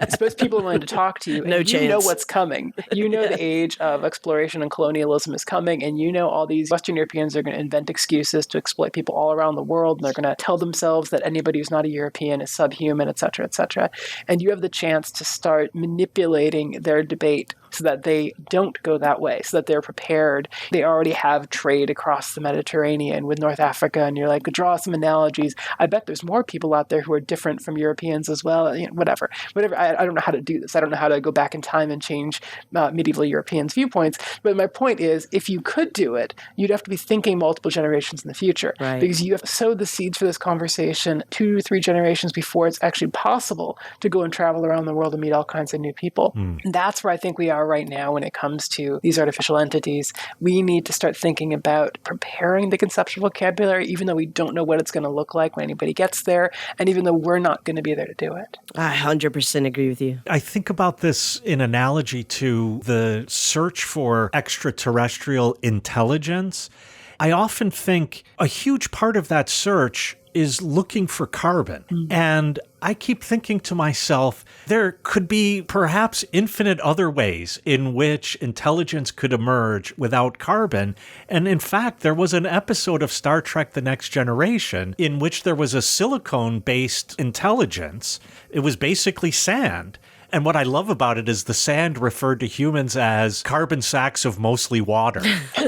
Suppose people are willing to talk to you, and No you chance. know what's coming. You know the age of exploration and colonialism is coming, and you know all these Western Europeans are going to invent excuses to exploit people all around the world, and they're going to tell themselves that anybody who's not a European is subhuman, et cetera, et cetera. And you have the chance to start manipulating their debate so that they don't go that way, so that they're prepared. They already have trade across the Mediterranean with North Africa, and you're like, draw some analogies. I bet there's more people out there who are different from Europeans as well. You know, whatever. I don't know how to do this. I don't know how to go back in time and change medieval Europeans' viewpoints. But my point is, if you could do it, you'd have to be thinking multiple generations in the future. Right. Because you have sowed the seeds for this conversation 2 to 3 generations before it's actually possible to go and travel around the world and meet all kinds of new people. And that's where I think we are right now when it comes to these artificial entities. We need to start thinking about preparing the conceptual vocabulary, even though we don't know what it's going to look like when anybody gets there, and even though we're not going to be there to do it. I 100% agree with you. I think about this in analogy to the search for extraterrestrial intelligence. I often think a huge part of that search is looking for carbon. And I keep thinking to myself, there could be perhaps infinite other ways in which intelligence could emerge without carbon. And in fact, there was an episode of Star Trek: The Next Generation in which there was a silicone-based intelligence. It was basically sand. And what I love about it is the sand referred to humans as carbon sacks of mostly water.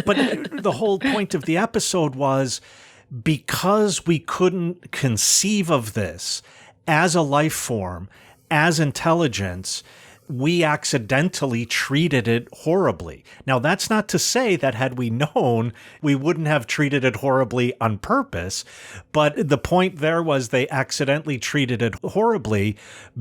But the whole point of the episode was, because we couldn't conceive of this as a life form, as intelligence, we accidentally treated it horribly. Now, that's not to say that had we known, we wouldn't have treated it horribly on purpose. But the point there was they accidentally treated it horribly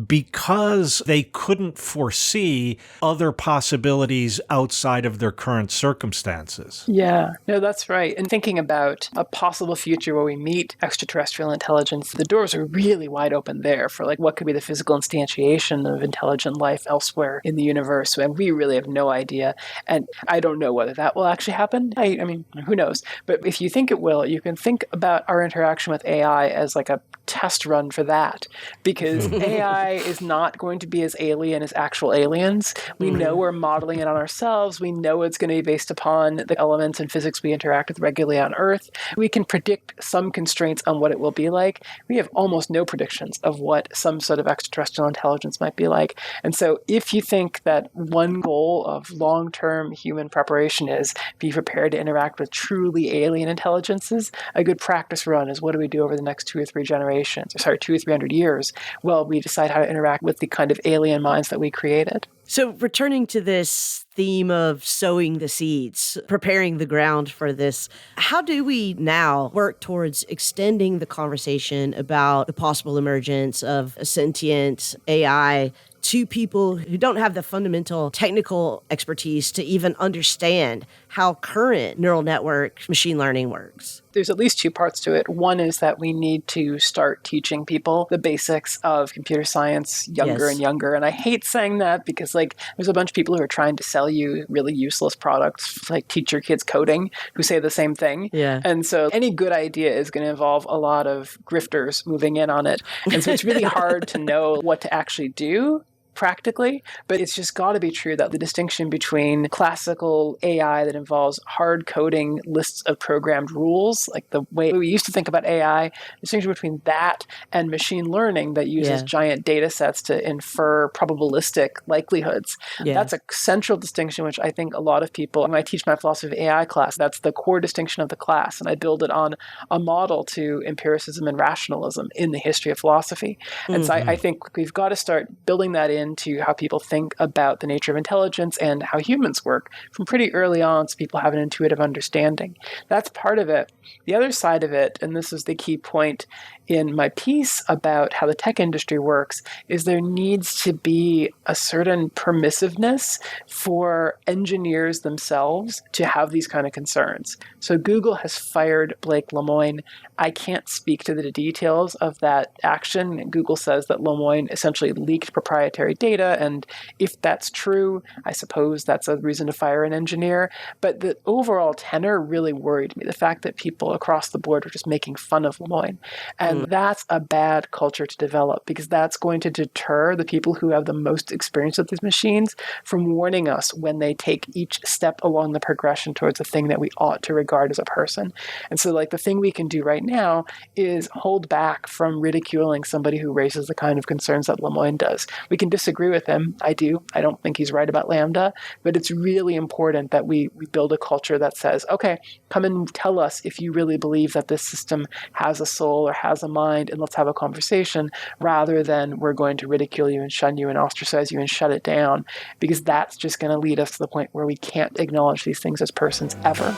because they couldn't foresee other possibilities outside of their current circumstances. Yeah, no, that's right. And thinking about a possible future where we meet extraterrestrial intelligence, the doors are really wide open there for like what could be the physical instantiation of intelligent life elsewhere in the universe, and we really have no idea. And I don't know whether that will actually happen. I mean, who knows? But if you think it will, you can think about our interaction with AI as like a test run for that, because AI is not going to be as alien as actual aliens. We know we're modeling it on ourselves. We know it's going to be based upon the elements and physics we interact with regularly on Earth. We can predict some constraints on what it will be like. We have almost no predictions of what some sort of extraterrestrial intelligence might be like. And so if you think that one goal of long-term human preparation is be prepared to interact with truly alien intelligences, a good practice run is what do we do over the next 2 or 3 generations, 2 or 300 years? Well, we decide how to interact with the kind of alien minds that we created. So returning to this theme of sowing the seeds, preparing the ground for this, how do we now work towards extending the conversation about the possible emergence of a sentient AI to people who don't have the fundamental technical expertise to even understand how current neural network machine learning works? There's at least 2 parts to it. One is that we need to start teaching people the basics of computer science younger and younger. And I hate saying that because there's a bunch of people who are trying to sell you really useless products, like teach your kids coding, who say the same thing. Yeah. And so any good idea is going to involve a lot of grifters moving in on it. And so it's really hard to know what to actually do practically, but it's just got to be true that the distinction between classical AI that involves hard coding lists of programmed rules, like the way we used to think about AI, the distinction between that and machine learning that uses giant data sets to infer probabilistic likelihoods. That's a central distinction, which I think a lot of people, when I teach my philosophy of AI class, that's the core distinction of the class. And I build it on a model to empiricism and rationalism in the history of philosophy. And so I think we've got to start building that in into how people think about the nature of intelligence and how humans work from pretty early on, so people have an intuitive understanding. That's part of it. The other side of it, and this is the key point in my piece about how the tech industry works, is there needs to be a certain permissiveness for engineers themselves to have these kind of concerns. So Google has fired Blake Lemoine. I can't speak to the details of that action. Google says that Lemoine essentially leaked proprietary data, and if that's true, I suppose that's a reason to fire an engineer. But the overall tenor really worried me, the fact that people across the board were just making fun of Lemoine. And that's a bad culture to develop, because that's going to deter the people who have the most experience with these machines from warning us when they take each step along the progression towards the thing that we ought to regard as a person. And so the thing we can do right now is hold back from ridiculing somebody who raises the kind of concerns that Lemoine does. We can disagree with him. I do. I don't think he's right about Lambda, but it's really important that we build a culture that says, okay, come and tell us if you really believe that this system has a soul or has a mind, and let's have a conversation, rather than we're going to ridicule you and shun you and ostracize you and shut it down, because that's just going to lead us to the point where we can't acknowledge these things as persons ever.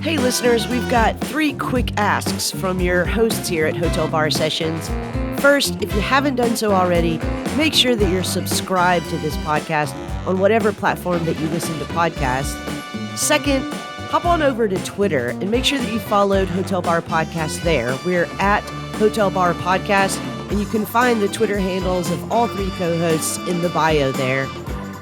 Hey listeners, we've got 3 quick asks from your hosts here at Hotel Bar Sessions. First, if you haven't done so already, make sure that you're subscribed to this podcast on whatever platform that you listen to podcasts. Second, hop on over to Twitter and make sure that you followed Hotel Bar Podcast there. We're at Hotel Bar Podcast, and you can find the Twitter handles of all 3 co-hosts in the bio there.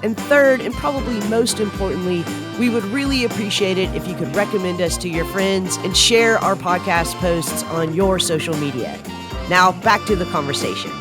And third, and probably most importantly, we would really appreciate it if you could recommend us to your friends and share our podcast posts on your social media. Now, back to the conversation.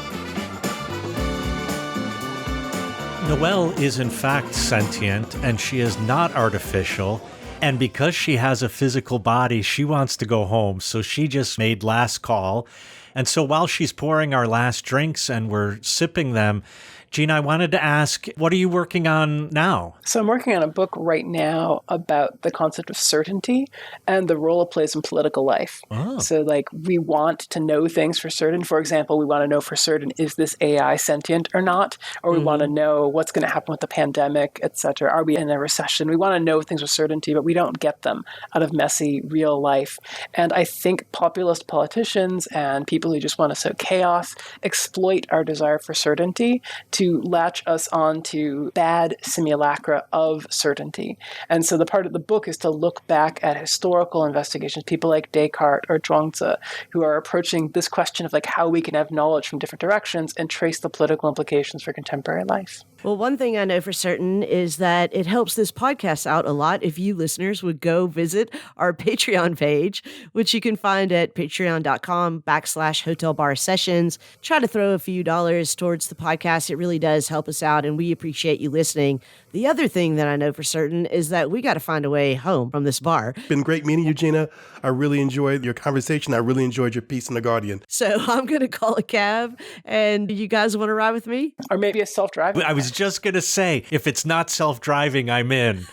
Noelle is in fact sentient, and she is not artificial. And because she has a physical body, she wants to go home. So she just made last call. And so while she's pouring our last drinks and we're sipping them, Gina, I wanted to ask, what are you working on now? So I'm working on a book right now about the concept of certainty and the role it plays in political life. Oh. So we want to know things for certain. For example, we want to know for certain, is this AI sentient or not? Or we want to know what's going to happen with the pandemic, et cetera. Are we in a recession? We want to know things with certainty, but we don't get them out of messy real life. And I think populist politicians and people who just want to sow chaos exploit our desire for certainty to latch us onto bad simulacra of certainty. And so the part of the book is to look back at historical investigations, people like Descartes or Zhuangzi, who are approaching this question of how we can have knowledge from different directions and trace the political implications for contemporary life. Well, one thing I know for certain is that it helps this podcast out a lot if you listeners would go visit our Patreon page, which you can find at patreon.com/Hotel Bar Sessions. Try to throw a few dollars towards the podcast. It really does help us out, and we appreciate you listening. The other thing that I know for certain is that we got to find a way home from this bar. Been great meeting you, Gina. I really enjoyed your conversation. I really enjoyed your piece in The Guardian. So I'm going to call a cab, and you guys want to ride with me? Or maybe a self-driving. I was just going to say, if it's not self-driving, I'm in.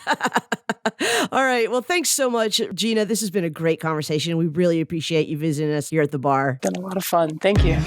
All right. Well, thanks so much, Gina. This has been a great conversation. We really appreciate you visiting us here at the bar. Been a lot of fun. Thank you.